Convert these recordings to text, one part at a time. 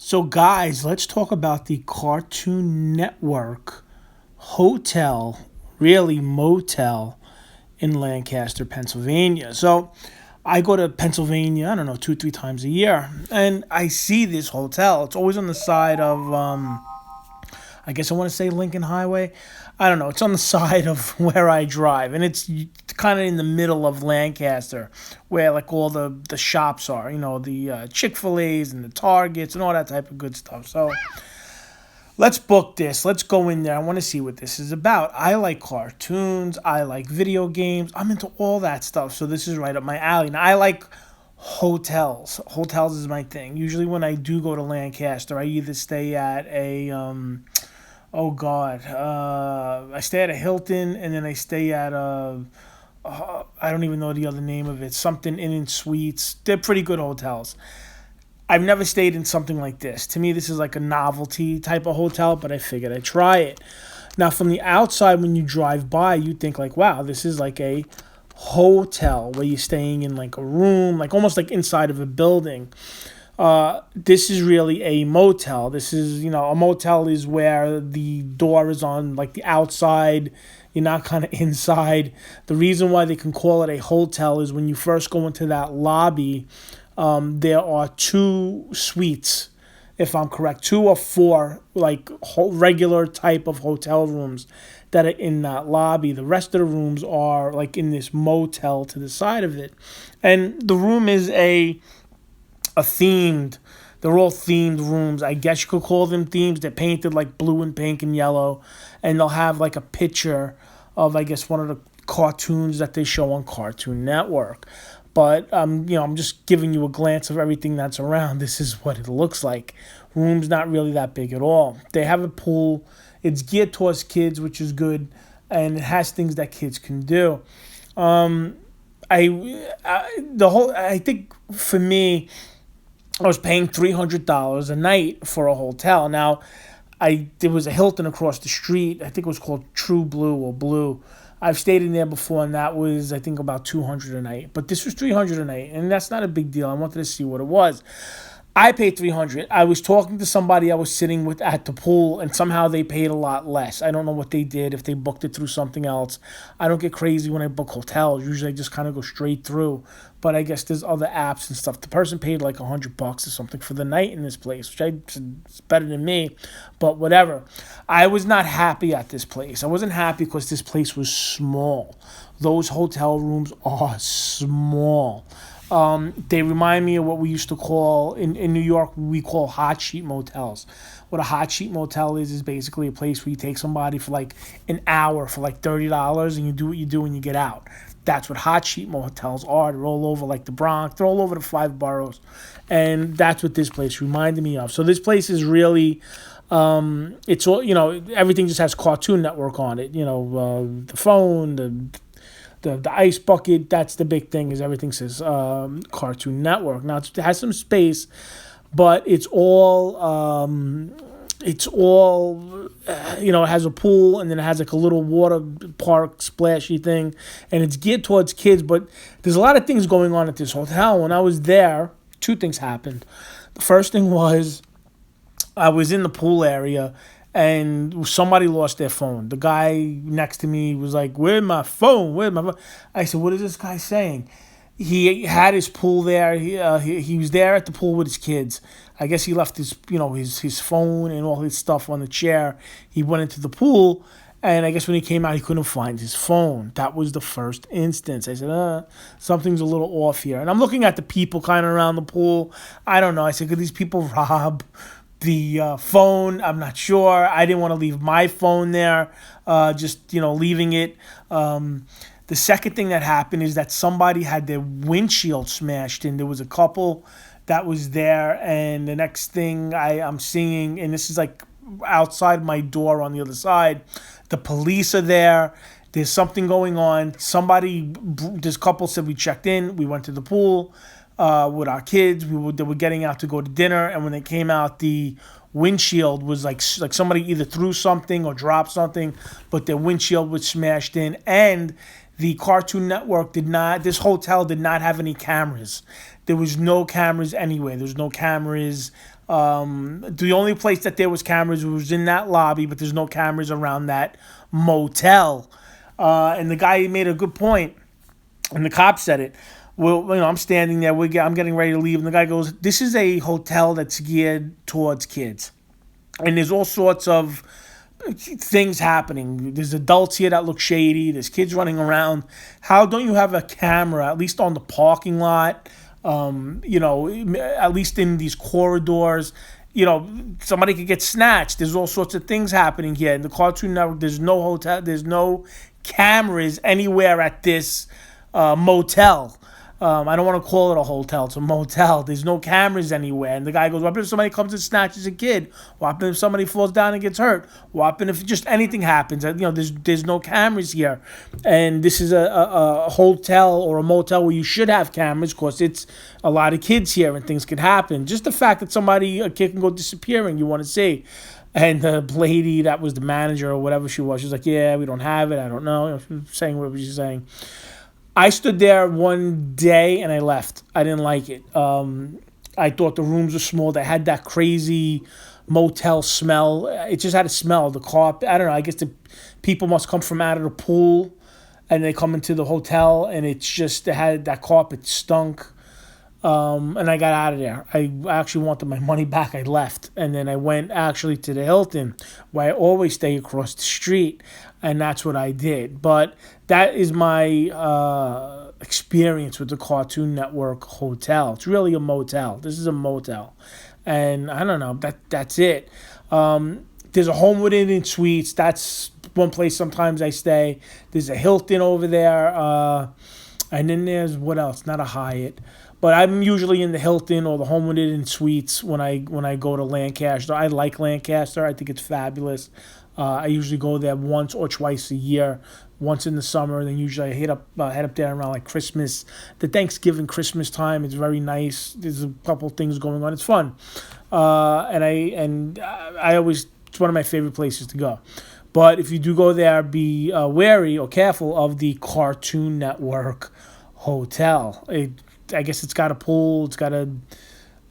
So, guys, let's talk about the Cartoon Network hotel, really motel, in Lancaster, Pennsylvania. So, I go to Pennsylvania, I don't know, two, three times a year, and I see this hotel. It's always on the side of, I guess I want to say Lincoln Highway. I don't know. It's on the side of where I drive, and it's kind of in the middle of Lancaster, where like all the shops are. You know, the Chick-fil-A's and the Targets and all that type of good stuff. So let's book this. Let's go in there. I want to see what this is about. I like cartoons. I like video games. I'm into all that stuff. So this is right up my alley. Now I like hotels. Hotels is my thing. Usually when I do go to Lancaster, I either stay at a oh God, I stay at a Hilton, and then I stay at a I don't even know the other name of it. Something Inn and Suites. They're pretty good hotels. I've never stayed in something like this. To me, this is like a novelty type of hotel, but I figured I'd try it. Now, from the outside, when you drive by, you think like, wow, this is like a hotel where you're staying in like a room, like almost like inside of a building. This is really a motel. This is, a motel is where the door is on like the outside. You're not kind of inside. The reason why they can call it a hotel is when you first go into that lobby, there are two suites, if I'm correct, two or four like regular type of hotel rooms that are in that lobby. The rest of the rooms are like in this motel to the side of it, and the room is a themed. They're all themed rooms. I guess you could call them themes. They're painted like blue and pink and yellow, and they'll have like a picture of, I guess, one of the cartoons that they show on Cartoon Network. But I'm just giving you a glance of everything that's around. This is what it looks like. Room's not really that big at all. They have a pool. It's geared towards kids, which is good, and it has things that kids can do. I think for me, I was paying $300 a night for a hotel. Now, there was a Hilton across the street. I think it was called True Blue or Blue. I've stayed in there before, and that was, I think, about $200 a night. But this was $300 a night, and that's not a big deal. I wanted to see what it was. I paid $300. I was talking to somebody I was sitting with at the pool, and somehow they paid a lot less. I don't know what they did, if they booked it through something else. I don't get crazy when I book hotels. Usually I just kind of go straight through. But I guess there's other apps and stuff. The person paid like $100 or something for the night in this place, which is better than me. But whatever. I was not happy at this place. I wasn't happy because this place was small. Those hotel rooms are small. They remind me of what we used to call, in New York, we call hot sheet motels. What a hot sheet motel is basically a place where you take somebody for like an hour for like $30 and you do what you do and you get out. That's what hot sheet motels are. They're all over like the Bronx. They're all over the five boroughs. And that's what this place reminded me of. So this place is really, it's all, everything just has Cartoon Network on it. The phone, the ice bucket, that's the big thing, is everything says Cartoon Network. Now, it has some space, but it's all, it has a pool, and then it has like a little water park splashy thing, and it's geared towards kids, but there's a lot of things going on at this hotel. When I was there, two things happened. The first thing was I was in the pool area, and somebody lost their phone. The guy next to me was like, "Where's my phone? Where's my phone?" I said, "What is this guy saying?" He had his pool there. He was there at the pool with his kids. I guess he left his phone and all his stuff on the chair. He went into the pool, and I guess when he came out, he couldn't find his phone. That was the first instance. I said, something's a little off here. And I'm looking at the people kind of around the pool. I don't know. I said, could these people rob the phone? I'm not sure. I didn't want to leave my phone there, leaving it. The second thing that happened is that somebody had their windshield smashed in. There was a couple that was there, and the next thing I'm seeing, and this is like outside my door on the other side, the police are there. There's something going on. This couple said, we checked in, we went to the pool with our kids. They were getting out to go to dinner, and when they came out, the windshield was like somebody either threw something or dropped something, but their windshield was smashed in, and the Cartoon Network this hotel did not have any cameras. There was no cameras anywhere. There was no cameras The only place that there was cameras was in that lobby, but there's no cameras around that motel. And the guy made a good point, and the cop said it. Well, I'm standing there. I'm getting ready to leave, and the guy goes, "This is a hotel that's geared towards kids, and there's all sorts of things happening. There's adults here that look shady. There's kids running around. How don't you have a camera at least on the parking lot? At least in these corridors. Somebody could get snatched. There's all sorts of things happening here in the Cartoon Network. There's no hotel. There's no cameras anywhere at this motel." I don't want to call it a hotel. It's a motel. There's no cameras anywhere. And the guy goes, "What if somebody comes and snatches a kid? What if somebody falls down and gets hurt? What if just anything happens? There's no cameras here. And this is a hotel or a motel where you should have cameras because it's a lot of kids here and things could happen. Just the fact that a kid can go disappearing, you want to see." And the lady that was the manager or whatever she was like, "Yeah, we don't have it. I don't know." She was saying whatever she's saying. I stood there one day and I left. I didn't like it. I thought the rooms were small. They had that crazy motel smell. It just had a smell. The carpet, I don't know. I guess the people must come from out of the pool and they come into the hotel and it had that carpet stunk. And I got out of there. I actually wanted my money back. I left. And then I went actually to the Hilton, where I always stay across the street. And that's what I did. But that is my experience with the Cartoon Network hotel. It's really a motel. This is a motel. And I don't know. That's it. There's a Homewood Inn Suites. That's one place sometimes I stay. There's a Hilton over there. And then there's, what else? Not a Hyatt. But I'm usually in the Hilton or the Homewood Inn Suites when I go to Lancaster. I like Lancaster. I think it's fabulous. I usually go there once or twice a year. Once in the summer, then usually I head up there around like Christmas, the Thanksgiving, Christmas time. It's very nice. There's a couple things going on. It's fun, and I always, it's one of my favorite places to go. But if you do go there, be wary or careful of the Cartoon Network hotel. I guess it's got a pool. It's got a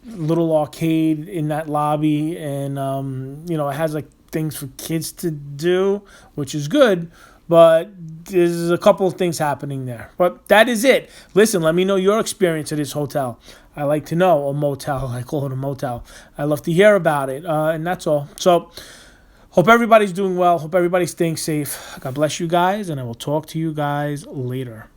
little arcade in that lobby, and it has like things for kids to do, which is good. But there's a couple of things happening there. But that is it. Listen, let me know your experience at this hotel. I like to know, a motel. I call it a motel. I love to hear about it, and that's all. So hope everybody's doing well. Hope everybody's staying safe. God bless you guys, and I will talk to you guys later.